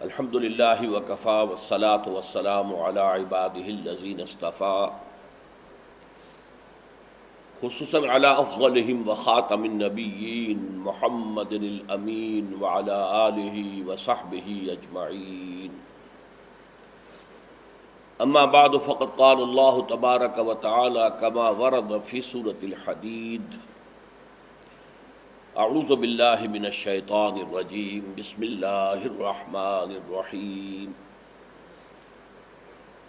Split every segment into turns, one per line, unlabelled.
الحمد للہ وکفا والصلاة والسلام علی عبادہ الذین اصطفیٰ خصوصاً علی افضلہم وخاتم النبیین محمد الامین وعلی آلہ وصحبہ اجمعین اما بعد فقد قال اللہ تبارک وتعالی کما ورد فی سورة الحدید اعوذ باللہ من الشیطان الرجیم بسم اللہ الرحمن الرحیم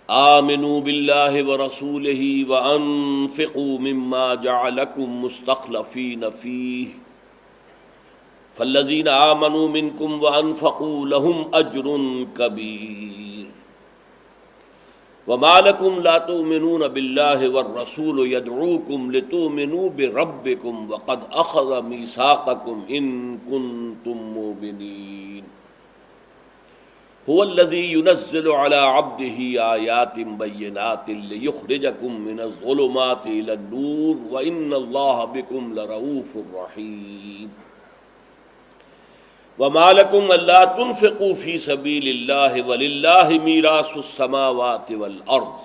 آمنوا باللہ ورسولہ وانفقوا مما جعلکم مستخلفین فیہ فالذین آمنوا منکم وانفقوا لهم اجر کبیر وما لكم لا تؤمنون بالله والرسول يدعوكم لتؤمنوا بربكم وقد أخذ ميثاقكم إن كنتم مؤمنين هو الذي ينزل على عبده آيات بينات ليخرجكم من الظلمات إلى النور وإن الله بكم لرؤوف رحيم وما لكم ألا تنفقوا في سبيل الله ولله ميراث السماوات والأرض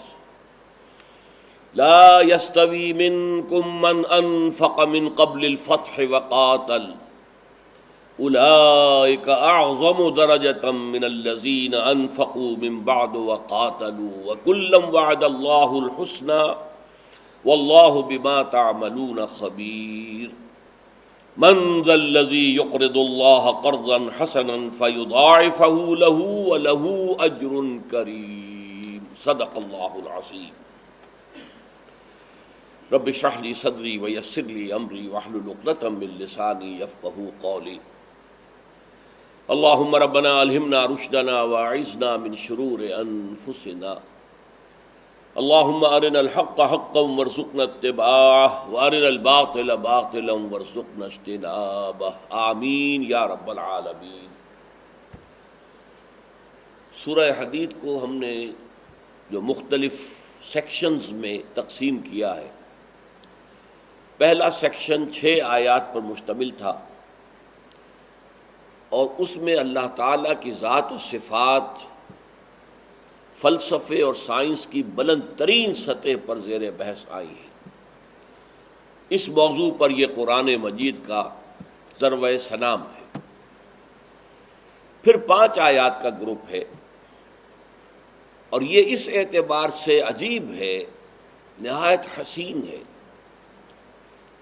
لا يستوي منكم من أنفق من قبل الفتح وقاتل أولئك أعظم درجة من الذين أنفقوا من بعد وقاتلوا وكلا وعد الله الحسنى والله بما تعملون خبير من ذا الذي يقرض الله قرضا حسنا فيضاعفه له وله أجر كريم صدق الله العظيم رب اشرح لي صدري ويسر لي أمري واحلل عقدة من لساني يفقهوا قولي اللهم ربنا ألهمنا رشدنا وأعذنا من شرور أنفسنا اللهم أرنا الحق حقا وارزقنا اتباعه وأرنا الباطل باطلا وارزقنا اجتنابه آمین یا رب العالمین۔ سورہ حدید کو ہم نے جو مختلف سیکشنز میں تقسیم کیا ہے، پہلا سیکشن 6 آیات پر مشتمل تھا اور اس میں اللہ تعالیٰ کی ذات و صفات فلسفے اور سائنس کی بلند ترین سطح پر زیر بحث آئی ہیں۔ اس موضوع پر یہ قرآن مجید کا ذروۂ سنام ہے۔ پھر 5 آیات کا گروپ ہے اور یہ اس اعتبار سے عجیب ہے، نہایت حسین ہے۔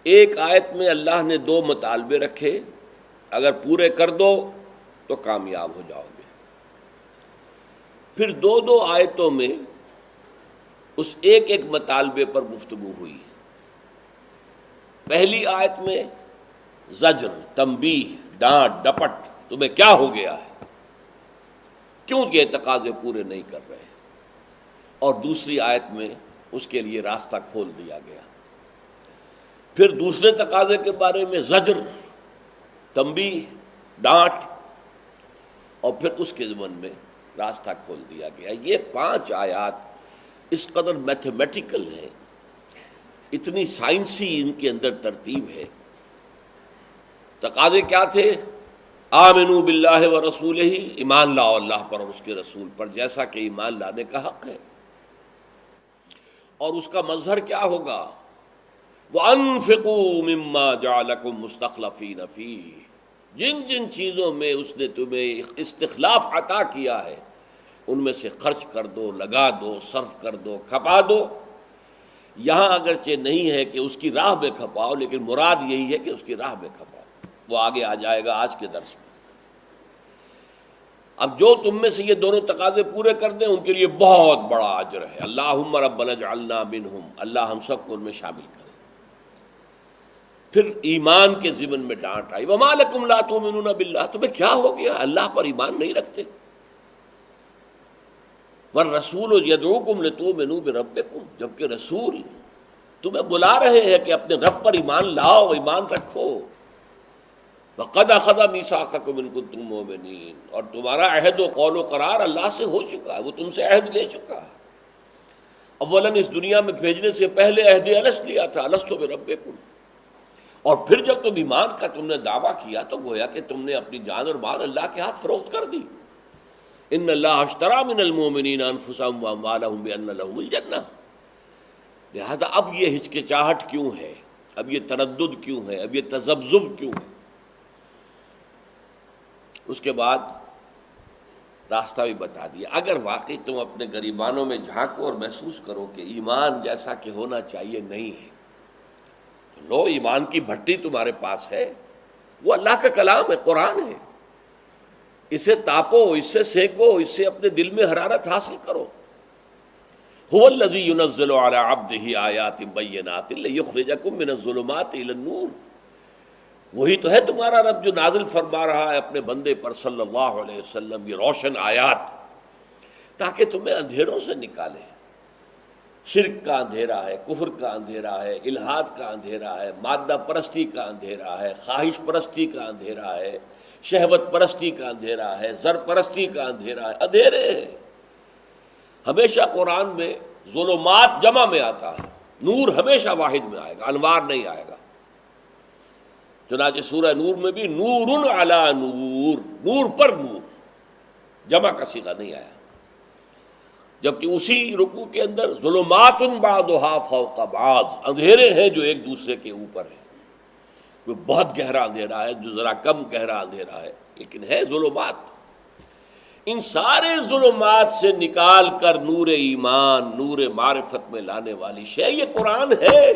ایک آیت میں اللہ نے 2 مطالبے رکھے، اگر پورے کر دو تو کامیاب ہو جاؤ گے۔ پھر 2 آیتوں میں اس ایک مطالبے پر گفتگو ہوئی۔ پہلی آیت میں زجر، تنبیہ، ڈانٹ ڈپٹ، تمہیں کیا ہو گیا ہے، کیوں یہ تقاضے پورے نہیں کر رہے، اور دوسری آیت میں اس کے لیے راستہ کھول دیا گیا۔ پھر دوسرے تقاضے کے بارے میں زجر، تنبیہ، ڈانٹ، اور پھر اس کے ضمن میں راستہ کھول دیا گیا۔ یہ 5 آیات اس قدر میتھمیٹیکل ہیں، اتنی سائنسی ان کے اندر ترتیب ہے۔ تقاضے کیا تھے؟ آمنوا باللہ ورسولہ، ایمان لاؤ اللہ پر اور اس کے رسول پر جیسا کہ ایمان لانے کا حق ہے، اور اس کا مظہر کیا ہوگا؟ وَأَنفِقُوا مِمَّا جَعَلَكُمْ مُسْتَخْلَفِينَ فِيهِ، جن جن چیزوں میں اس نے تمہیں استخلاف عطا کیا ہے ان میں سے خرچ کر دو، لگا دو، صرف کر دو، کھپا دو۔ یہاں اگرچہ نہیں ہے کہ اس کی راہ میں کھپاؤ، لیکن مراد یہی ہے کہ اس کی راہ میں کھپاؤ۔ وہ آگے آ جائے گا آج کے درس میں۔ اب جو تم میں سے یہ دونوں تقاضے پورے کر دیں ان کے لیے بہت بڑا اجر ہے۔ اللہم ربنا اجعلنا منہم، اللہ ہم سب کو ان میں شامل کرے۔ پھر ایمان کے ضمن میں ڈانٹ آئی، وما لکم لا تؤمنون باللہ، تمہیں کیا ہو گیا، اللہ پر ایمان نہیں رکھتے؟ والرسول یدعوکم لتؤمنوا بربکم، جبکہ رسول تمہیں بلا رہے ہیں کہ اپنے رب پر ایمان لاؤ، ایمان رکھو۔ وقد اخذ میثاقکم ان کنتم مؤمنین، اور تمہارا عہد و قول و قرار اللہ سے ہو چکا ہے، وہ تم سے عہد لے چکا ہے۔ اولاً اس دنیا میں بھیجنے سے پہلے عہد الست لیا تھا، الست بربکم، اور پھر جب تم ایمان کا تم نے دعویٰ کیا تو گویا کہ تم نے اپنی جان اور مال اللہ کے ہاتھ فروخت کر دی۔ ان اللہ اشتری من المؤمنین انفسهم واموالهم بان لهم الجنہ. لہذا اب یہ ہچکچاہٹ کیوں ہے، اب یہ تردد کیوں ہے، اب یہ تذبذب کیوں ہے؟ اس کے بعد راستہ بھی بتا دیا. اگر واقعی تم اپنے گریبانوں میں جھانکو اور محسوس کرو کہ ایمان جیسا کہ ہونا چاہیے نہیں ہے، تو لو ایمان کی بھٹی تمہارے پاس ہے، وہ اللہ کا کلام ہے، قرآن ہے. اسے تاپو، اس سے سینکو، اس سے اپنے دل میں حرارت حاصل کرو. هو الذی ينزل علی عبدہ آیات بینات لیخرجکم من الظلمات الی النور. وہی تو ہے تمہارا رب جو نازل فرما رہا ہے اپنے بندے پر صلی اللہ علیہ وسلم یہ روشن آیات، تاکہ تمہیں اندھیروں سے نکالے. شرک کا اندھیرا ہے، کفر کا اندھیرا ہے، الحاد کا اندھیرا ہے، مادہ پرستی کا اندھیرا ہے، خواہش پرستی کا اندھیرا ہے، شہوت پرستی کا اندھیرا ہے، زر پرستی کا اندھیرا ہے. اندھیرے ہیں. ہمیشہ قرآن میں ظلمات جمع میں آتا ہے، نور ہمیشہ واحد میں آئے گا، انوار نہیں آئے گا. چنانچہ سورہ نور میں بھی نور علی نور، نور پر نور، جمع کا صیغہ نہیں آیا. جبکہ اسی رکوع کے اندر ظلمات بعضھا فوق بعض، اندھیرے ہیں جو ایک دوسرے کے اوپر ہیں. کوئی بہت گہرا اندھیرا ہے، جو ذرا کم گہرا اندھیرا ہے، لیکن ہے ظلمات. ان سارے ظلمات سے نکال کر نور ایمان، نور معرفت میں لانے والی شے یہ قرآن ہے.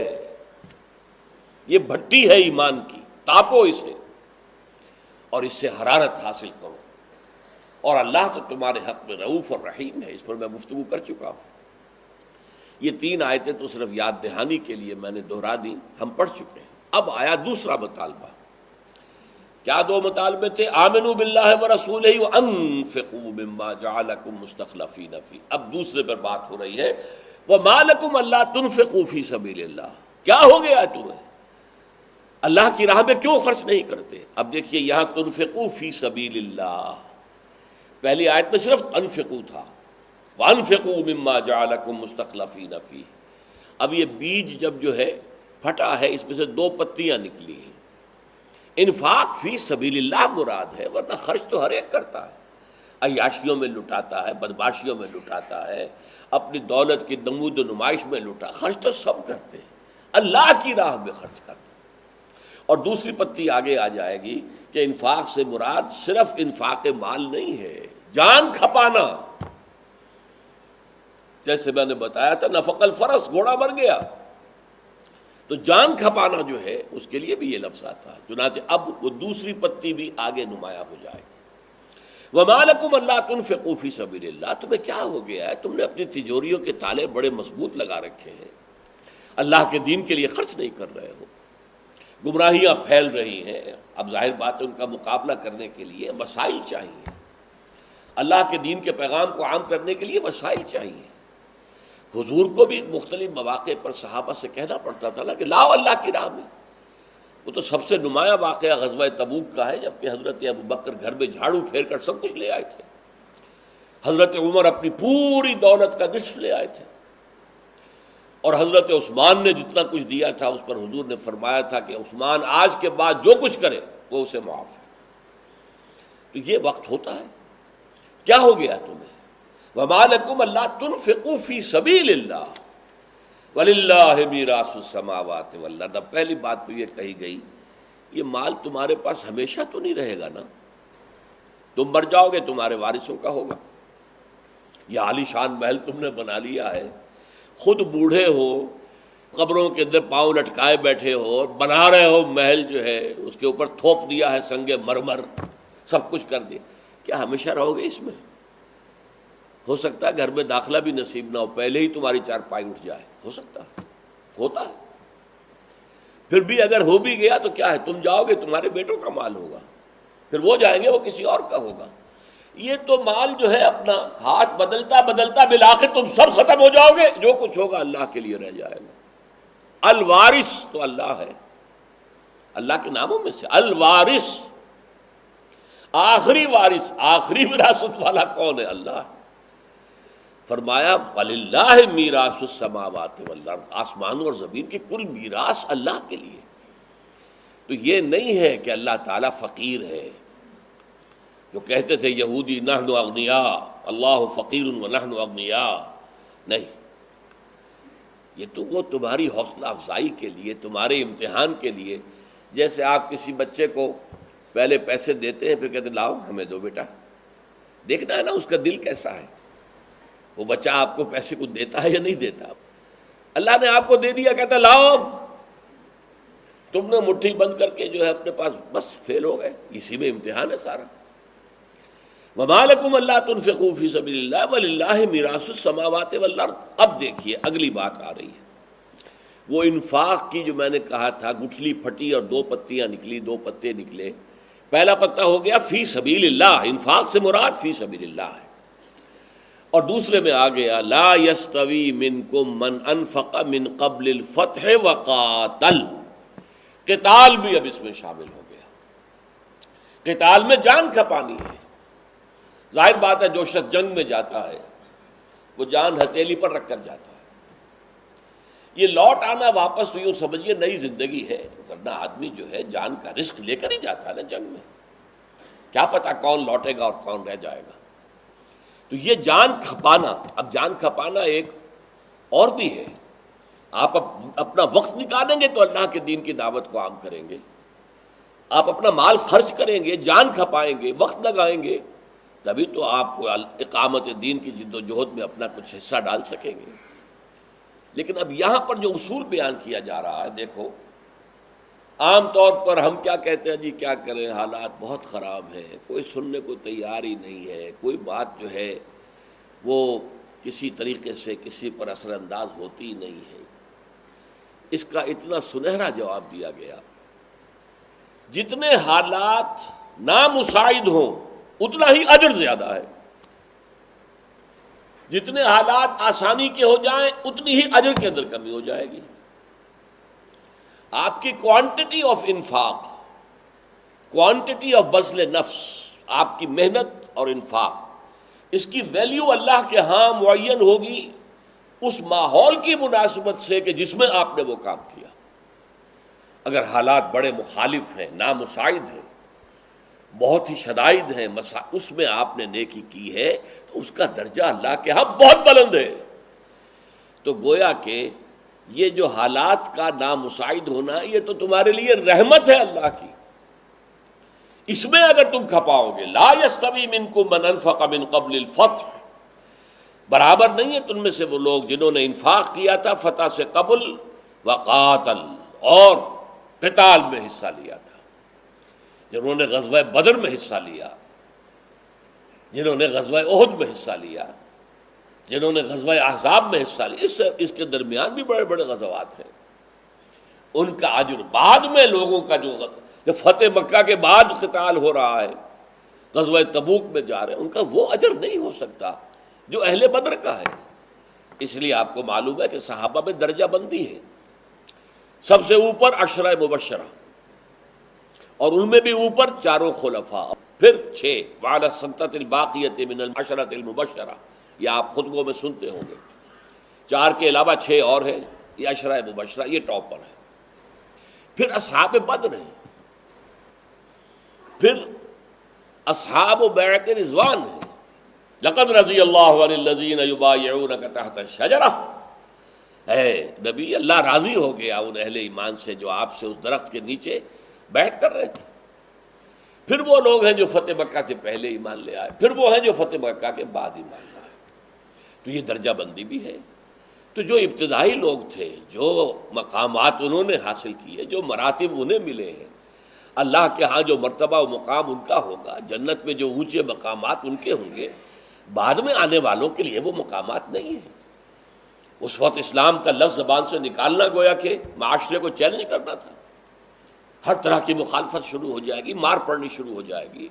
یہ بھٹی ہے ایمان کی، تاپو اسے اور اس سے حرارت حاصل کرو. اور اللہ تو تمہارے حق میں رؤوف اور رحیم ہے، اس پر میں گفتگو کر چکا ہوں. یہ 3 آیتیں تو صرف یاد دہانی کے لیے میں نے دہرا دی، ہم پڑھ چکے ہیں. اب آیا دوسرا مطالبہ. کیا 2 مطالبے تھے؟ آمنوا باللہ ورسولہ وانفقوا مما جعلکم مستخلفین فی. اب دوسرے پر بات ہو رہی ہے، وما لکم الا تنفقوا فی سبیل اللہ. کیا ہو گیا تمہیں، اللہ کی راہ میں کیوں خرچ نہیں کرتے؟ اب دیکھیے یہاں تنفقوا فی سبیل اللہ، پہلی آیت میں صرف انفقوا تھا، وانفقوا مما جعلکم مستخلفین فی. اب یہ بیج جب جو ہے پھٹا ہے، اس میں سے 2 پتیاں نکلی ہیں. انفاق فی سبیل اللہ مراد ہے، ورنہ خرچ تو ہر ایک کرتا ہے. عیاشیوں میں لٹاتا ہے، بدماشیوں میں لٹاتا ہے، اپنی دولت کی نمود و نمائش میں لٹا. خرچ تو سب کرتے ہیں، اللہ کی راہ میں خرچ کرتے ہیں. اور دوسری پتی آگے آ جائے گی کہ انفاق سے مراد صرف انفاق مال نہیں ہے، جان کھپانا. جیسے میں نے بتایا تھا نفق الفرس، گھوڑا مر گیا، تو جان کھپانا جو ہے اس کے لیے بھی یہ لفظ آتا ہے. چنانچہ اب وہ دوسری پتی بھی آگے نمایاں ہو جائے گی. وما لکم الا تنفقوا فی سبیل اللہ. تمہیں کیا ہو گیا ہے، تم نے اپنی تجوریوں کے تالے بڑے مضبوط لگا رکھے ہیں، اللہ کے دین کے لیے خرچ نہیں کر رہے ہو. گمراہیاں پھیل رہی ہیں. اب ظاہر بات ہے ان کا مقابلہ کرنے کے لیے وسائل چاہیے، اللہ کے دین کے پیغام کو عام کرنے کے لیے وسائل چاہیے. حضور کو بھی مختلف مواقع پر صحابہ سے کہنا پڑتا تھا نا کہ لاؤ اللہ کی راہ میں. وہ تو سب سے نمایاں واقعہ غزوہ تبوک کا ہے، جبکہ حضرت ابوبکر گھر میں جھاڑو پھیر کر سب کچھ لے آئے تھے. حضرت عمر اپنی پوری دولت کا نصف لے آئے تھے، اور حضرت عثمان نے جتنا کچھ دیا تھا اس پر حضور نے فرمایا تھا کہ عثمان آج کے بعد جو کچھ کرے وہ اسے معاف ہے. تو یہ وقت ہوتا ہے. کیا ہو گیا تمہیں؟ وما لکم الا تنفقوا فی سبیل اللہ وللہ میراث السماوات والارض. پہلی بات تو یہ کہی گئی یہ مال تمہارے پاس ہمیشہ تو نہیں رہے گا نا، تم مر جاؤ گے تمہارے وارثوں کا ہوگا. یہ عالی شان محل تم نے بنا لیا ہے، خود بوڑھے ہو، قبروں کے اندر پاؤں لٹکائے بیٹھے ہو، اور بنا رہے ہو محل جو ہے اس کے اوپر تھوپ دیا ہے سنگ مرمر، سب کچھ کر دیا. کیا ہمیشہ رہو گے اس میں؟ ہو سکتا ہے گھر میں داخلہ بھی نصیب نہ ہو، پہلے ہی تمہاری چارپائی اٹھ جائے، ہو سکتا ہے، ہوتا ہے. پھر بھی اگر ہو بھی گیا تو کیا ہے، تم جاؤ گے تمہارے بیٹوں کا مال ہوگا، پھر وہ جائیں گے وہ کسی اور کا ہوگا. یہ تو مال جو ہے اپنا ہاتھ بدلتا بدلتا بالآخر تم سب ختم ہو جاؤ گے، جو کچھ ہوگا اللہ کے لیے رہ جائے گا. الوارث تو اللہ ہے، اللہ کے ناموں میں سے الوارث، آخری وارث، آخری وراثت والا کون ہے؟ اللہ. فرمایا وَلِلَّهِ مِيرَاثُ السَّمَاوَاتِ وَالْأَرْضِ، آسمانوں اور زمین کی کل میراث اللہ کے لیے. تو یہ نہیں ہے کہ اللہ تعالیٰ فقیر ہے، جو کہتے تھے یہودی نحن اغنیاء اللہ فقیر و نحن اغنیاء، نہیں، یہ تو وہ تمہاری حوصلہ افزائی کے لیے، تمہارے امتحان کے لیے، جیسے آپ کسی بچے کو پہلے پیسے دیتے ہیں پھر کہتے ہیں لاؤ ہمیں دو بیٹا، دیکھنا ہے نا اس کا دل کیسا ہے، وہ بچہ آپ کو پیسے کو دیتا ہے یا نہیں دیتا۔ اللہ نے آپ کو دے دیا، کہتا ہے لاؤ، تم نے مٹھی بند کر کے جو ہے اپنے پاس، بس فیل ہو گئے، اسی میں امتحان ہے سارا۔ وَمَا لَكُمْ أَلَّا تُنْفِقُوا فِي سَبِيلِ اللَّهِ وَلِلَّهِ مِيرَاثُ السَّمَاوَاتِ وَالْأَرْضِ۔ اب دیکھیے اگلی بات آ رہی ہے، وہ انفاق کی جو میں نے کہا تھا، گٹھلی پھٹی اور دو پتیاں نکلی، دو پتے نکلے۔ پہلا پتا ہو گیا فی سبیل اللہ، انفاق سے مراد فی سبیل اللہ ہے، اور دوسرے میں آ گیا لا یستوی منکم من انفق من قبل الفتح وقاتل، قتال بھی اب اس میں شامل ہو گیا۔ قتال میں جان کھپانی ہے، ظاہر بات ہے جو شخص جنگ میں جاتا ہے وہ جان ہتھیلی پر رکھ کر جاتا ہے، یہ لوٹ آنا واپس یوں سمجھیے نئی زندگی ہے، ورنہ آدمی جو ہے جان کا رسک لے کر ہی جاتا ہے نا جنگ میں، کیا پتا کون لوٹے گا اور کون رہ جائے گا۔ تو یہ جان کھپانا، اب جان کھپانا ایک اور بھی ہے، آپ اپنا وقت نکالیں گے تو اللہ کے دین کی دعوت کو عام کریں گے، آپ اپنا مال خرچ کریں گے، جان کھپائیں گے، وقت لگائیں گے، تبھی تو آپ کو اقامت دین کی جد و جہد میں اپنا کچھ حصہ ڈال سکیں گے۔ لیکن اب یہاں پر جو اصول بیان کیا جا رہا ہے، دیکھو عام طور پر ہم کیا کہتے ہیں، جی کیا کریں حالات بہت خراب ہیں، کوئی سننے کو تیار ہی نہیں ہے، کوئی بات جو ہے وہ کسی طریقے سے کسی پر اثر انداز ہوتی ہی نہیں ہے۔ اس کا اتنا سنہرا جواب دیا گیا، جتنے حالات نامساعد ہوں اتنا ہی اجر زیادہ ہے، جتنے حالات آسانی کے ہو جائیں اتنی ہی اجر کے اندر کمی ہو جائے گی۔ آپ کی کوانٹٹی آف انفاق، کوانٹٹی آف بذل نفس، آپ کی محنت اور انفاق، اس کی ویلیو اللہ کے ہاں معین ہوگی اس ماحول کی مناسبت سے کہ جس میں آپ نے وہ کام کیا۔ اگر حالات بڑے مخالف ہیں، نامساعد ہیں، بہت ہی شدائد ہیں، اس میں آپ نے نیکی کی ہے تو اس کا درجہ اللہ کے ہاں بہت بلند ہے۔ تو گویا کہ یہ جو حالات کا نامساعد ہونا، یہ تو تمہارے لیے رحمت ہے اللہ کی، اس میں اگر تم کھپاؤ گے لا یستوی منکم من انفق من قبل الفتح، برابر نہیں ہے تم میں سے وہ لوگ جنہوں نے انفاق کیا تھا فتح سے قبل، وقاتل، اور قتال میں حصہ لیا تھا، جنہوں نے غزوہ بدر میں حصہ لیا، جنہوں نے غزوہ احد میں حصہ لیا، جنہوں نے غزوہ احزاب میں حصہ لیا، اس کے درمیان بھی بڑے بڑے غزوات ہیں، ان کا اجر بعد میں لوگوں کا جو فتح مکہ کے بعد قتال ہو رہا ہے، غزوہ تبوک میں جا رہے ہیں، ان کا وہ اجر نہیں ہو سکتا جو اہل بدر کا ہے۔ اس لیے آپ کو معلوم ہے کہ صحابہ میں درجہ بندی ہے، سب سے اوپر عشرہ مبشرہ، اور ان میں بھی اوپر چاروں خلفاء، پھر 6 وعلی السنۃ الباقیۃ من العشرۃ المبشرہ، یہ آپ خطبوں میں سنتے ہوں گے، 4 کے علاوہ 6 اور ہیں، یہ عشرہ مبشرہ، یہ ٹاپ پر ہے۔ پھر اصحاب بدر ہیں، پھر اصحاب بیعت رضوان ہیں، لقد رضی اللہ عن الذین یبایعونک تحت الشجرہ، اے نبی اللہ راضی ہو گیا ان اہل ایمان سے جو آپ سے اس درخت کے نیچے بیعت کر رہے تھے۔ پھر وہ لوگ ہیں جو فتح مکہ سے پہلے ایمان لے آئے، پھر وہ ہیں جو فتح مکہ کے بعد ایمان لائے، تو یہ درجہ بندی بھی ہے۔ تو جو ابتدائی لوگ تھے، جو مقامات انہوں نے حاصل کیے، جو مراتب انہیں ملے ہیں، اللہ کے ہاں جو مرتبہ و مقام ان کا ہوگا، جنت میں جو اونچے مقامات ان کے ہوں گے، بعد میں آنے والوں کے لیے وہ مقامات نہیں ہیں۔ اس وقت اسلام کا لفظ زبان سے نکالنا گویا کہ معاشرے کو چیلنج کرنا تھا، ہر طرح کی مخالفت شروع ہو جائے گی، مار پڑنی شروع ہو جائے گی،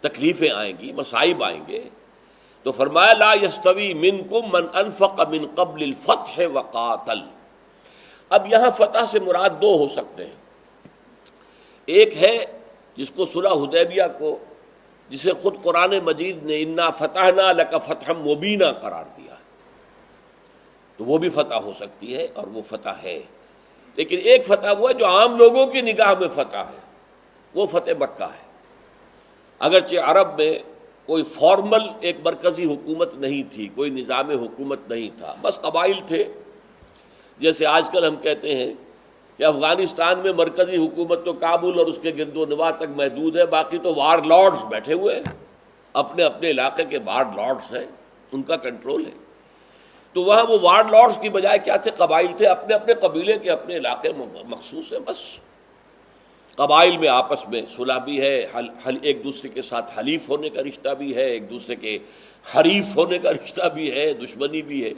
تکلیفیں آئیں گی، مصائب آئیں گے۔ تو فرمایا لا یستوی منکم من انفق من قبل الفتح وقاتل۔ اب یہاں فتح سے مراد 2 ہو سکتے ہیں، ایک ہے جس کو صلح حدیبیہ کو، جسے خود قرآن مجید نے انا فتحنا لک فتحا مبینا قرار دیا، تو وہ بھی فتح ہو سکتی ہے اور وہ فتح ہے۔ لیکن ایک فتح وہ ہے جو عام لوگوں کی نگاہ میں فتح ہے، وہ فتح مکہ ہے۔ اگرچہ عرب میں کوئی فارمل ایک مرکزی حکومت نہیں تھی، کوئی نظام حکومت نہیں تھا، بس قبائل تھے. جیسے آج کل ہم کہتے ہیں کہ افغانستان میں مرکزی حکومت تو کابل اور اس کے گرد و نواح تک محدود ہے، باقی تو وار لارڈز بیٹھے ہوئے ہیں، اپنے اپنے علاقے کے وار لارڈز ہیں، ان کا کنٹرول ہے. تو وہاں وہ وار لارڈز کی بجائے کیا تھے؟ قبائل تھے، اپنے اپنے قبیلے کے اپنے علاقے مخصوص ہیں. بس قبائل میں آپس میں صلح بھی ہے، ایک دوسرے کے ساتھ حلیف ہونے کا رشتہ بھی ہے، ایک دوسرے کے حریف ہونے کا رشتہ بھی ہے، دشمنی بھی ہے.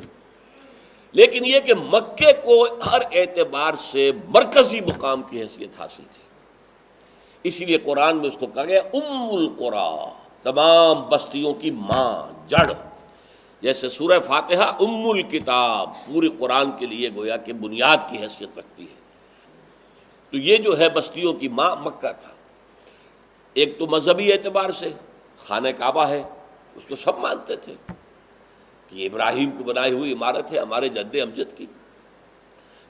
لیکن یہ کہ مکے کو ہر اعتبار سے مرکزی مقام کی حیثیت حاصل تھی، اسی لیے قرآن میں اس کو کہا گیا ام القری، تمام بستیوں کی ماں، جڑ. جیسے سورہ فاتحہ ام الکتاب پوری قرآن کے لیے گویا کہ بنیاد کی حیثیت رکھتی ہے. تو یہ جو ہے بستیوں کی ماں مکہ تھا. ایک تو مذہبی اعتبار سے خانہ کعبہ ہے، اس کو سب مانتے تھے کہ ابراہیم کی بنائی ہوئی عمارت ہے ہمارے جد امجد کی.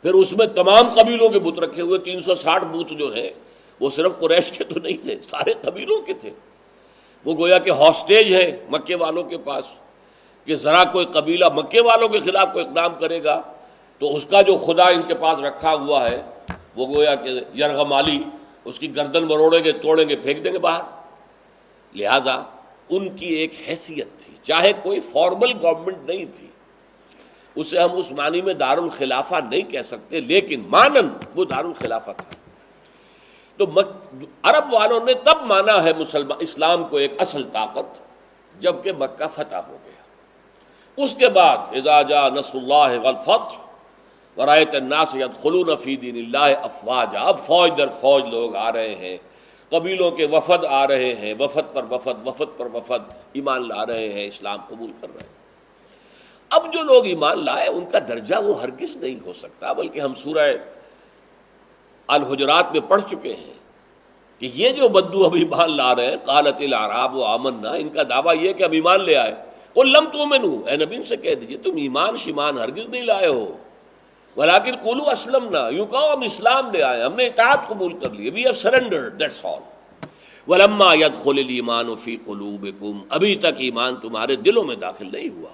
پھر اس میں تمام قبیلوں کے بت رکھے ہوئے، 360 بت جو ہیں وہ صرف قریش کے تو نہیں تھے، سارے قبیلوں کے تھے. وہ گویا کہ ہاسٹیج ہے مکے والوں کے پاس کہ ذرا کوئی قبیلہ مکے والوں کے خلاف کوئی اقدام کرے گا تو اس کا جو خدا ان کے پاس رکھا ہوا ہے وہ گویا کہ یرغمالی اس کی گردن مروڑیں گے، توڑیں گے، پھینک دیں گے باہر. لہذا ان کی ایک حیثیت تھی، چاہے کوئی فارمل گورنمنٹ نہیں تھی، اسے ہم اس معنی میں دارالخلافہ نہیں کہہ سکتے، لیکن مانن وہ دارالخلافہ تھا. تو عرب والوں نے تب مانا ہے اسلام کو ایک اصل طاقت جب کہ مکہ فتح ہو گیا. اس کے بعد اذا جاء نصر اللہ والفتح ورأیت الناس یدخلون فی دین اللہ افواجا، اب فوج در فوج لوگ آ رہے ہیں، قبیلوں کے وفد آ رہے ہیں، وفد پر وفد، وفد پر وفد ایمان لا رہے ہیں، اسلام قبول کر رہے ہیں. اب جو لوگ ایمان لائے ان کا درجہ وہ ہرگز نہیں ہو سکتا، بلکہ ہم سورہ الحجرات میں پڑھ چکے ہیں کہ یہ جو بدو اب ایمان لا رہے ہیں، قالت الاعراب آمنا، ان کا دعویٰ یہ کہ اب ایمان لے آئے. قل لم تؤمنوا، اے نبی ان سے کہہ دیجئے تم ایمان شیمان ہرگز نہیں لائے ہو، ولیکن قولوا اسلمنا، یوں کہو ہم اسلام لے آئے، ہم نے اطاعت قبول کر لی، وی ہیو سرنڈرڈ، دیٹس آل. ولما يدخل الايمان في قلوبكم، ابھی تک ایمان تمہارے دلوں میں داخل نہیں ہوا.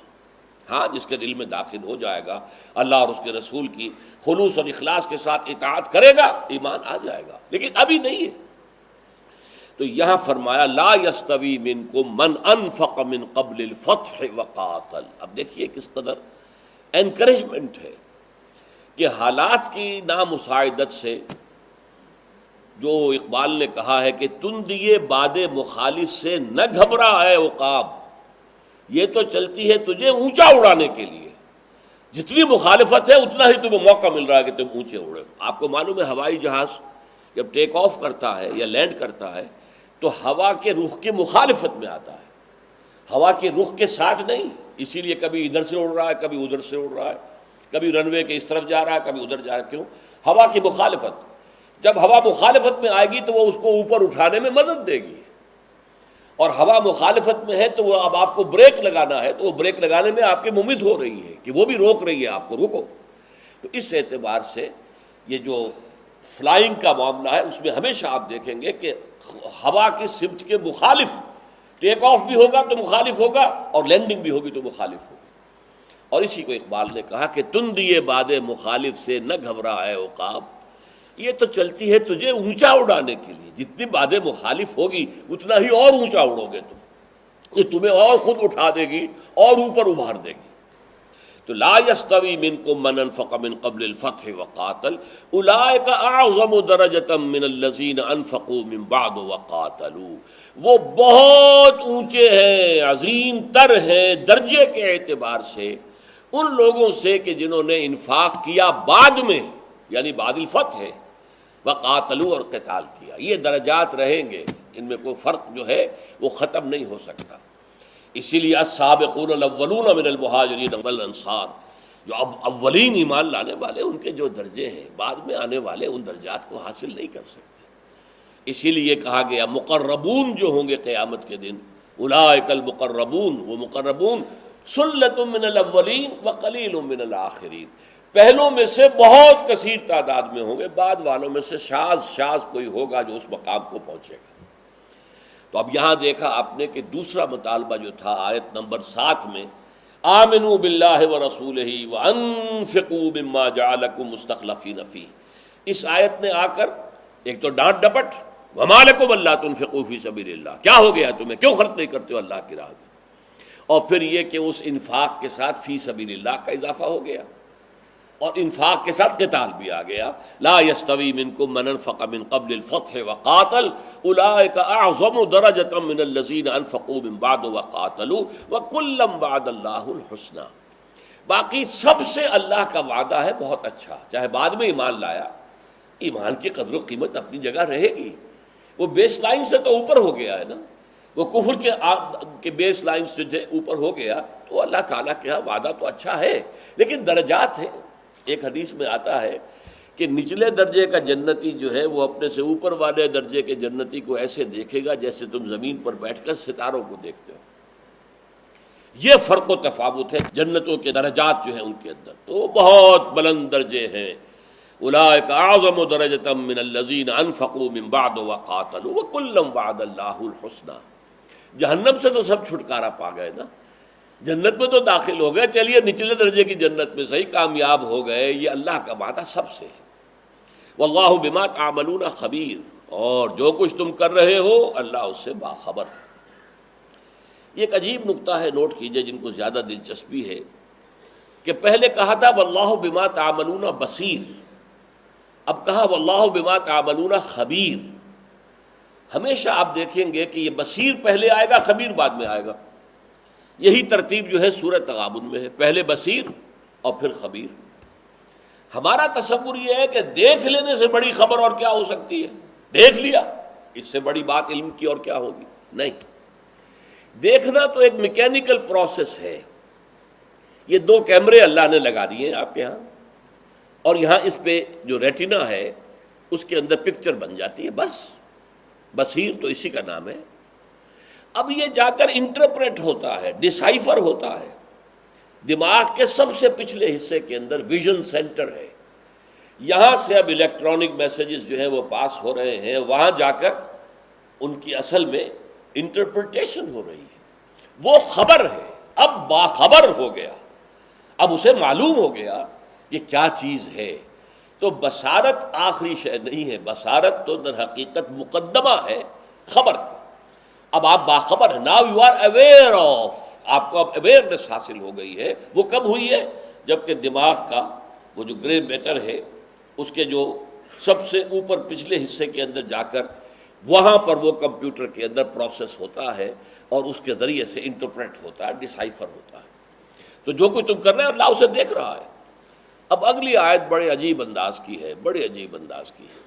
ہاں جس کے دل میں داخل ہو جائے گا، اللہ اور اس کے رسول کی خلوص اور اخلاص کے ساتھ اطاعت کرے گا، ایمان آ جائے گا، لیکن ابھی نہیں ہے. تو یہاں فرمایا لا یستوی منکم من انفق من قبل الفتح وقاتل. اب دیکھیے کس قدر انکریجمنٹ ہے کہ حالات کی نامساعدت سے، جو اقبال نے کہا ہے کہ تندیے باد مخالف سے نہ گھبرا اے عقاب، یہ تو چلتی ہے تجھے اونچا اڑانے کے لیے، جتنی مخالفت ہے اتنا ہی تمہیں موقع مل رہا ہے کہ تم اونچے اڑے. آپ کو معلوم ہے ہوائی جہاز جب ٹیک آف کرتا ہے یا لینڈ کرتا ہے تو ہوا کے رخ کی مخالفت میں آتا ہے، ہوا کے رخ کے ساتھ نہیں. اسی لیے کبھی ادھر سے اڑ رہا ہے، کبھی ادھر سے اڑ رہا ہے، کبھی رن وے کے اس طرف جا رہا ہے، کبھی ادھر جا رہا ہے. کیوں؟ ہوا کی مخالفت. جب ہوا مخالفت میں آئے گی تو وہ اس کو اوپر اٹھانے میں مدد دے گی، اور ہوا مخالفت میں ہے تو وہ اب آپ کو بریک لگانا ہے تو وہ بریک لگانے میں آپ کی ممید ہو رہی ہے کہ وہ بھی روک رہی ہے آپ کو، روکو. تو اس اعتبار سے یہ جو فلائنگ کا معاملہ ہے اس میں ہمیشہ آپ دیکھیں گے کہ ہوا کی سمت کے مخالف ٹیک آف بھی ہوگا تو مخالف ہوگا، اور لینڈنگ بھی ہوگی تو مخالف ہوگی. اور اسی کو اقبال نے کہا کہ تندیے باد مخالف سے نہ گھبرا اے عقاب، یہ تو چلتی ہے تجھے اونچا اڑانے کے لیے، جتنی باد مخالف ہوگی اتنا ہی اور اونچا اڑو گے تم، یہ تمہیں اور خود اٹھا دے گی اور اوپر ابھار دے گی. تو لا یستوی منکم من انفق من قبل الفتح وقاتل اولئک اعظم درجۃ من الذین انفقوا من بعد وقاتلوا، وہ بہت اونچے ہیں، عظیم تر ہیں درجے کے اعتبار سے ان لوگوں سے کہ جنہوں نے انفاق کیا بعد میں، یعنی بعد الفتح، وقاتلوا اور قتال کیا. یہ درجات رہیں گے، ان میں کوئی فرق جو ہے وہ ختم نہیں ہو سکتا. اسی لیے السابقون الاولون من المہاجرین والانصار، جو اب اولین ایمان لانے والے ان کے جو درجے ہیں بعد میں آنے والے ان درجات کو حاصل نہیں کر سکتے. اسی لیے کہا گیا مقربون جو ہوں گے قیامت کے دن، اولئک المقربون، وہ مقربون سلۃ من الاولین وقلیل من الاخرین، پہلوں میں سے بہت کثیر تعداد میں ہوں گے، بعد والوں میں سے شاذ شاذ کوئی ہوگا جو اس مقام کو پہنچے گا. تو اب یہاں دیکھا آپ نے کہ دوسرا مطالبہ جو تھا آیت نمبر 7 میں، آمنوا باللہ ورسولہ وانفقوا مما جعلکم مستخلفین فیہ، اس آیت نے آ کر ایک تو ڈانٹ ڈپٹ، وما لکم الا تنفقوا فی سبیل اللہ، کیا ہو گیا تمہیں، کیوں خرچ نہیں کرتے ہو اللہ کی راہ میں، اور پھر یہ کہ اس انفاق کے ساتھ فی سبیل اللہ کا اضافہ ہو گیا، اور انفاق کے ساتھ قتال بھی آ گیا، لا یستوی منکم من انفق من قبل الفتح وقاتل اولئک اعظم درجۃ من الذین انفقوا من بعد وقاتلوا وکلا وعد اللہ الحسنی۔ باقی سب سے اللہ کا وعدہ ہے بہت اچھا، چاہے بعد میں ایمان لایا، ایمان کی قدر و قیمت اپنی جگہ رہے گی، وہ بیس لائن سے تو اوپر ہو گیا ہے نا، وہ کفر کے بیس لائن سے جو اوپر ہو گیا، تو اللہ تعالیٰ کے ہاں وعدہ تو اچھا ہے، لیکن درجات ہیں۔ ایک حدیث میں آتا ہے کہ نچلے درجے کا جنتی جو ہے وہ اپنے سے اوپر والے درجے کے جنتی کو ایسے دیکھے گا جیسے تم زمین پر بیٹھ کر ستاروں کو دیکھتے ہو۔ یہ فرق و تفاوت ہے جنتوں کے درجات جو ہیں ان کے اندر، تو بہت بلند درجے ہیں۔ اولئک اعظم درجۃ من الذین انفقوا من بعد وقاتلوا وکلا وعد اللہ الحسنی۔ جہنم سے تو سب چھٹکارا پا گئے نا، جنت میں تو داخل ہو گئے، چلیے نچلے درجے کی جنت میں صحیح کامیاب ہو گئے، یہ اللہ کا وعدہ سب سے ہے۔ واللہ بما تعملون خبیر، اور جو کچھ تم کر رہے ہو اللہ اس سے باخبر ہے۔ یہ ایک عجیب نکتہ ہے، نوٹ کیجئے جن کو زیادہ دلچسپی ہے، کہ پہلے کہا تھا واللہ بما تعملون بصیر، اب کہا واللہ بما تعملون خبیر۔ ہمیشہ آپ دیکھیں گے کہ یہ بصیر پہلے آئے گا، خبیر بعد میں آئے گا، یہی ترتیب جو ہے سورہ تغابن میں ہے، پہلے بصیر اور پھر خبیر۔ ہمارا تصور یہ ہے کہ دیکھ لینے سے بڑی خبر اور کیا ہو سکتی ہے، دیکھ لیا اس سے بڑی بات علم کی اور کیا ہوگی، نہیں، دیکھنا تو ایک میکینیکل پروسیس ہے۔ یہ 2 کیمرے اللہ نے لگا دیے ہیں آپ کے ہاں، اور یہاں اس پہ جو ریٹینا ہے اس کے اندر پکچر بن جاتی ہے، بس بصیر تو اسی کا نام ہے۔ اب یہ جا کر انٹرپریٹ ہوتا ہے، ڈسائفر ہوتا ہے، دماغ کے سب سے پچھلے حصے کے اندر ویژن سینٹر ہے، یہاں سے اب الیکٹرانک میسیجز جو ہیں وہ پاس ہو رہے ہیں، وہاں جا کر ان کی اصل میں انٹرپریٹیشن ہو رہی ہے، وہ خبر ہے، اب باخبر ہو گیا، اب اسے معلوم ہو گیا یہ کیا چیز ہے۔ تو بصارت آخری شے نہیں ہے، بصارت تو در حقیقت مقدمہ ہے خبر کا۔ اب آپ باخبر ہیں، now you are aware of, آپ کو اب اویئرنیس حاصل ہو گئی ہے۔ وہ کب ہوئی ہے؟ جبکہ دماغ کا وہ جو گرے میٹر ہے اس کے جو سب سے اوپر پچھلے حصے کے اندر جا کر وہاں پر وہ کمپیوٹر کے اندر پروسیس ہوتا ہے اور اس کے ذریعے سے انٹرپریٹ ہوتا ہے، ڈسائفر ہوتا ہے۔ تو جو کچھ تم کر رہے ہو اللہ اسے دیکھ رہا ہے۔ اب اگلی آیت بڑے عجیب انداز کی ہے، بڑے عجیب انداز کی ہے۔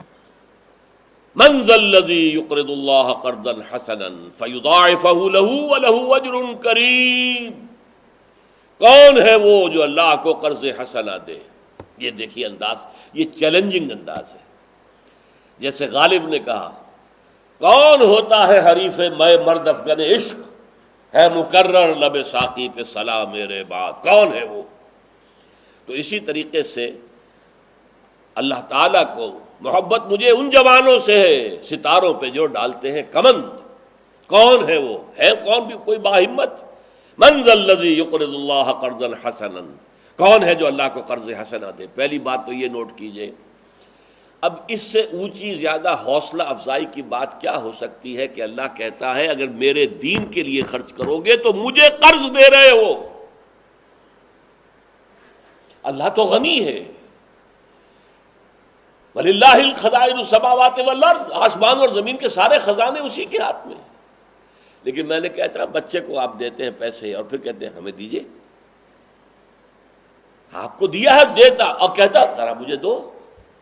من ذا الذی یقرض اللہ قرضا حسنا فیضاعفہ لہ ولہ اجر کریم، کون ہے وہ جو اللہ کو قرض حسنا دے؟ یہ دیکھیے انداز، یہ چیلنجنگ انداز ہے۔ جیسے غالب نے کہا کون ہوتا ہے حریف میں مرد افغن عشق، ہے مکرر لب ساقی پہ صلا میرے بعد، کون ہے وہ؟ تو اسی طریقے سے اللہ تعالیٰ کو محبت مجھے ان جوانوں سے ہے ستاروں پہ جو ڈالتے ہیں کمند، کون ہے وہ؟ ہے کون بھی کوئی باہمت؟ من ذا الذی یقرض اللہ قرضا حسنا، کون ہے جو اللہ کو قرض حسنا دے؟ پہلی بات تو یہ نوٹ کیجئے۔ اب اس سے اونچی زیادہ حوصلہ افزائی کی بات کیا ہو سکتی ہے کہ اللہ کہتا ہے اگر میرے دین کے لیے خرچ کرو گے تو مجھے قرض دے رہے ہو۔ اللہ تو غنی ہے، وَلِلَّهِ الْخَزَائِنُ السَّمَاوَاتِ وَالْأَرْضِ، آسمان اور زمین کے سارے خزانے اسی کے ہاتھ میں۔ لیکن میں نے کہتا ہے بچے کو آپ دیتے ہیں پیسے اور پھر کہتے ہیں ہمیں دیجئے، آپ کو دیا ہے دیتا اور کہتا ذرا مجھے دو،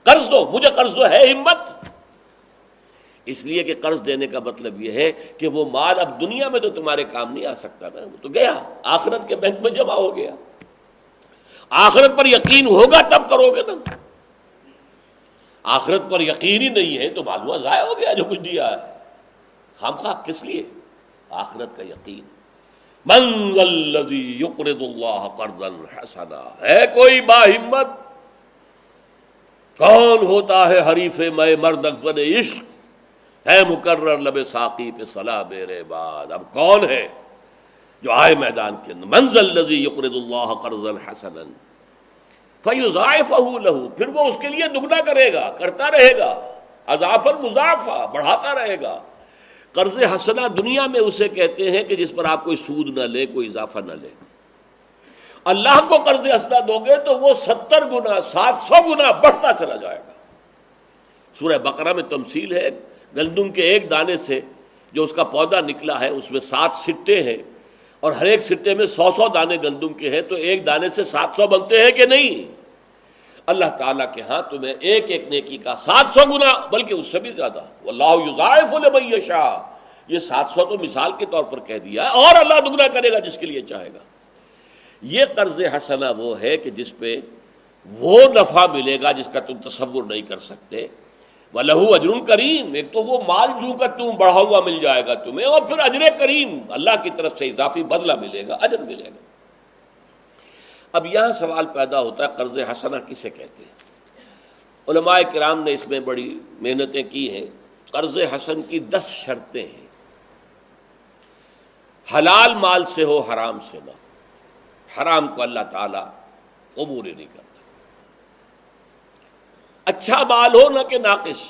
قرض دو، مجھے قرض دو، ہے ہمت؟ اس لیے کہ قرض دینے کا مطلب یہ ہے کہ وہ مال اب دنیا میں تو تمہارے کام نہیں آ سکتا نا، وہ تو گیا، آخرت کے بینک میں جمع ہو گیا، آخرت پر یقین ہوگا تب کرو گے نا۔ آخرت پر یقین ہی نہیں ہے تو معلوم ضائع ہو گیا جو کچھ دیا ہے، خامخواہ کس لیے؟ آخرت کا یقین۔ من ذا الذی یقرض اللہ قرضا حسنا، ہے کوئی باہمت؟ کون ہوتا ہے حریف میں مرد افغن عشق، ہے مقرر لب ساقی پہ صلا میرے بعد. اب کون ہے جو آئے میدان کے اندر؟ من ذا الذی یقرض اللہ قرضا حسنا فیضاعفہ لہ، پھر وہ اس کے لیے دگنا کرے گا، کرتا رہے گا، اضافا مضاعفا، بڑھاتا رہے گا. قرض حسنہ دنیا میں اسے کہتے ہیں کہ جس پر آپ کوئی سود نہ لے، کوئی اضافہ نہ لے. اللہ کو قرض حسنہ دو گے تو وہ 70 گنا 700 گنا بڑھتا چلا جائے گا. سورہ بقرہ میں تمثیل ہے گندم کے ایک دانے سے جو اس کا پودا نکلا ہے، اس میں 7 سٹے ہیں، اور ہر ایک سٹے میں 100 دانے گندم کے ہیں، تو ایک دانے سے 700 بنتے ہیں کہ نہیں؟ اللہ تعالیٰ کے ہاں تمہیں ایک ایک نیکی کا 700 گنا، بلکہ اس سے بھی زیادہ. واللہ یضاعف لمن یشاء، یہ 700 تو مثال کے طور پر کہہ دیا ہے، اور اللہ دگنا کرے گا جس کے لیے چاہے گا. یہ قرض حسنہ وہ ہے کہ جس پہ وہ نفع ملے گا جس کا تم تصور نہیں کر سکتے. وَلَهُ أَجْرٌ کریم، ایک تو وہ مال جو کا تم بڑھا ہوا مل جائے گا تمہیں، اور پھر اجر کریم، اللہ کی طرف سے اضافی بدلہ ملے گا، اجر ملے گا. اب یہاں سوال پیدا ہوتا ہے قرض حسنہ کسے کہتے ہیں؟ علماء کرام نے اس میں بڑی محنتیں کی ہیں. قرض حسن کی 10 شرطیں ہیں. حلال مال سے ہو، حرام سے نہ. حرام کو اللہ تعالیٰ قبول ہی نہیں کرتا. اچھا مال ہو نہ کہ ناقص.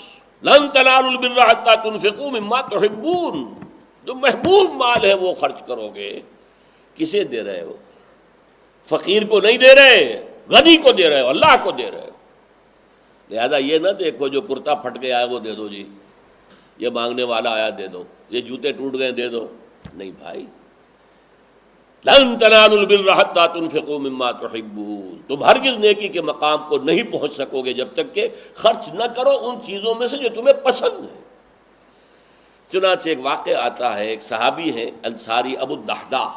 لن تنالوا البر حتى تنفقوا مما تحبون، جو محبوب مال ہے وہ خرچ کرو گے. کسے دے رہے ہو؟ فقیر کو نہیں دے رہے، غنی کو دے رہے ہو، اللہ کو دے رہے ہو. لہذا یہ نہ دیکھو جو کرتا پھٹ گیا ہے وہ دے دو جی، یہ مانگنے والا آیا دے دو، یہ جوتے ٹوٹ گئے دے دو. نہیں بھائی، لن تنالوا البر حتى تنفقوا مما تحبون، تم ہرگز نیکی کے مقام کو نہیں پہنچ سکو گے جب تک کہ خرچ نہ کرو ان چیزوں میں سے جو تمہیں پسند ہے. چنانچہ ایک واقعہ آتا ہے، ایک صحابی ہیں انصاری ابو الدحداء،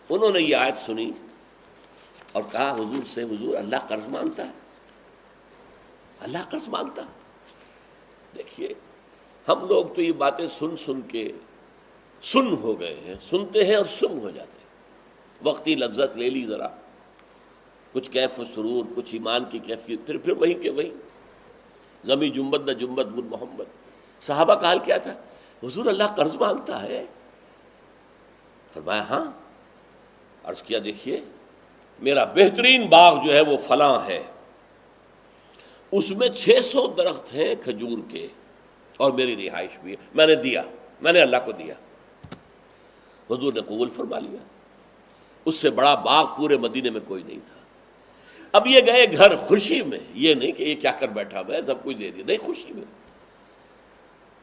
انہوں نے یہ آیت سنی اور کہا حضور سے، حضور اللہ قرض مانگتا ہے، اللہ قرض مانگتا. دیکھیے ہم لوگ تو یہ باتیں سن سن کے سن ہو گئے ہیں، سنتے ہیں اور سن ہو جاتے ہیں. وقتی لذت لے لی ذرا، کچھ کیف و سرور، کچھ ایمان کی کیفیت، پھر وہی کہ وہی زمی جنبت نہ جنبت بن محمد. صحابہ کا حال کیا تھا؟ حضور اللہ قرض مانگتا ہے. فرمایا ہاں. عرض کیا دیکھیے میرا بہترین باغ جو ہے وہ فلاں ہے، اس میں 600 درخت ہیں کھجور کے، اور میری رہائش بھی ہے، میں نے دیا، میں نے اللہ کو دیا. حضور نے قبول فرما لیا. اس سے بڑا باغ پورے مدینے میں کوئی نہیں تھا. اب یہ گئے گھر خوشی میں، یہ نہیں کہ یہ کیا کر بیٹھا ہوا ہے سب کچھ دے دیا، نہیں،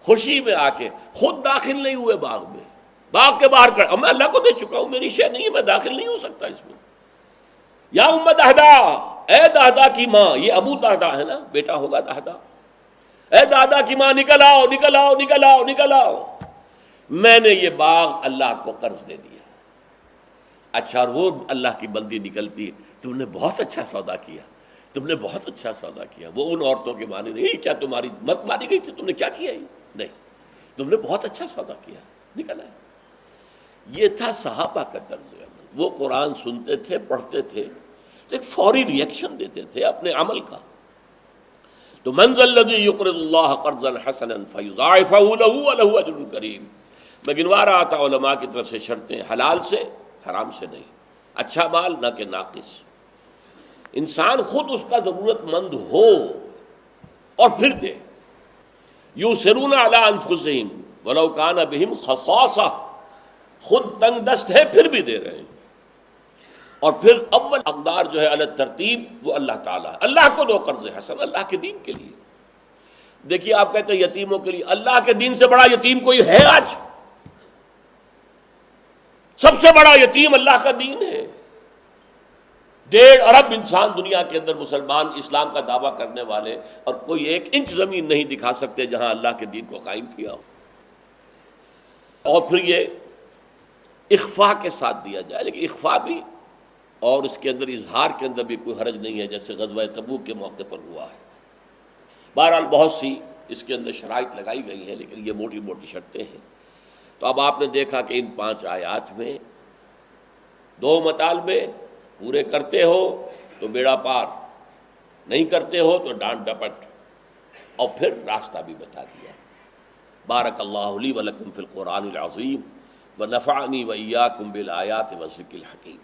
خوشی میں آ کے خود داخل نہیں ہوئے باغ میں، باغ کے باہر کر، میں اللہ کو دے چکا ہوں، میری شے نہیں ہے، میں داخل نہیں ہو سکتا اس میں. یا ام دہدا، اے دادا کی ماں، یہ ابو دہدا ہے نا، بیٹا ہوگا دہدا. اے دادا کی ماں نکل آؤ، نکل آؤ، نکل آؤ، نکل آؤ، میں نے یہ باغ اللہ کو قرض دے دیا. اچھا، اور وہ اللہ کی بندی نکلتی، تم نے بہت اچھا سودا کیا، تم نے بہت اچھا سودا کیا. وہ ان عورتوں کے معنی نہیں، کیا تمہاری مت ماری گئی تھی، تم نے کیا کیا ہی نہیں، تم نے بہت اچھا سودا کیا، نکل آئے. یہ تھا صحابہ کا طرز عمل. وہ قرآن سنتے تھے، پڑھتے تھے تو ایک فوری ریئیکشن دیتے تھے اپنے عمل کا. تو من ذا الذی یقرض اللہ قرضا حسنا فیضاعفہ لہ ولہ اجر کریم. میں گنوا رہا تھا علماء کی طرف سے شرطیں، حلال سے، حرام سے نہیں. اچھا مال نہ کہ ناقص. انسان خود اس کا ضرورت مند ہو اور پھر دے. یؤثرون علی انفسہم ولو کان بہم خصاصہ، خود تنگ دست ہے پھر بھی دے رہے ہیں. اور پھر اول اقدار جو ہے علی ترتیب وہ اللہ تعالیٰ، اللہ کو دو قرض حسن، اللہ کے دین کے لیے. دیکھیے آپ کہتے ہیں یتیموں کے لیے، اللہ کے دین سے بڑا یتیم کوئی ہے آج؟ سب سے بڑا یتیم اللہ کا دین ہے. 1.5 ارب انسان دنیا کے اندر مسلمان، اسلام کا دعویٰ کرنے والے، اور کوئی 1 انچ زمین نہیں دکھا سکتے جہاں اللہ کے دین کو قائم کیا ہو. اور پھر یہ اخفاء کے ساتھ دیا جائے، لیکن اخفاء بھی اور اس کے اندر اظہار کے اندر بھی کوئی حرج نہیں ہے، جیسے غزوہ تبوک کے موقع پر ہوا ہے. بہرحال بہت سی اس کے اندر شرائط لگائی گئی ہیں، لیکن یہ موٹی موٹی شرطیں ہیں. تو اب آپ نے دیکھا کہ ان 5 آیات میں 2 مطالبے پورے کرتے ہو تو بیڑا پار، نہیں کرتے ہو تو ڈانٹ ڈپٹ، اور پھر راستہ بھی بتا دیا. بارک اللہ لی ولکم فی القرآن العظیم ونفعنی وإیاکم بالآیات والذکر الحکیم۔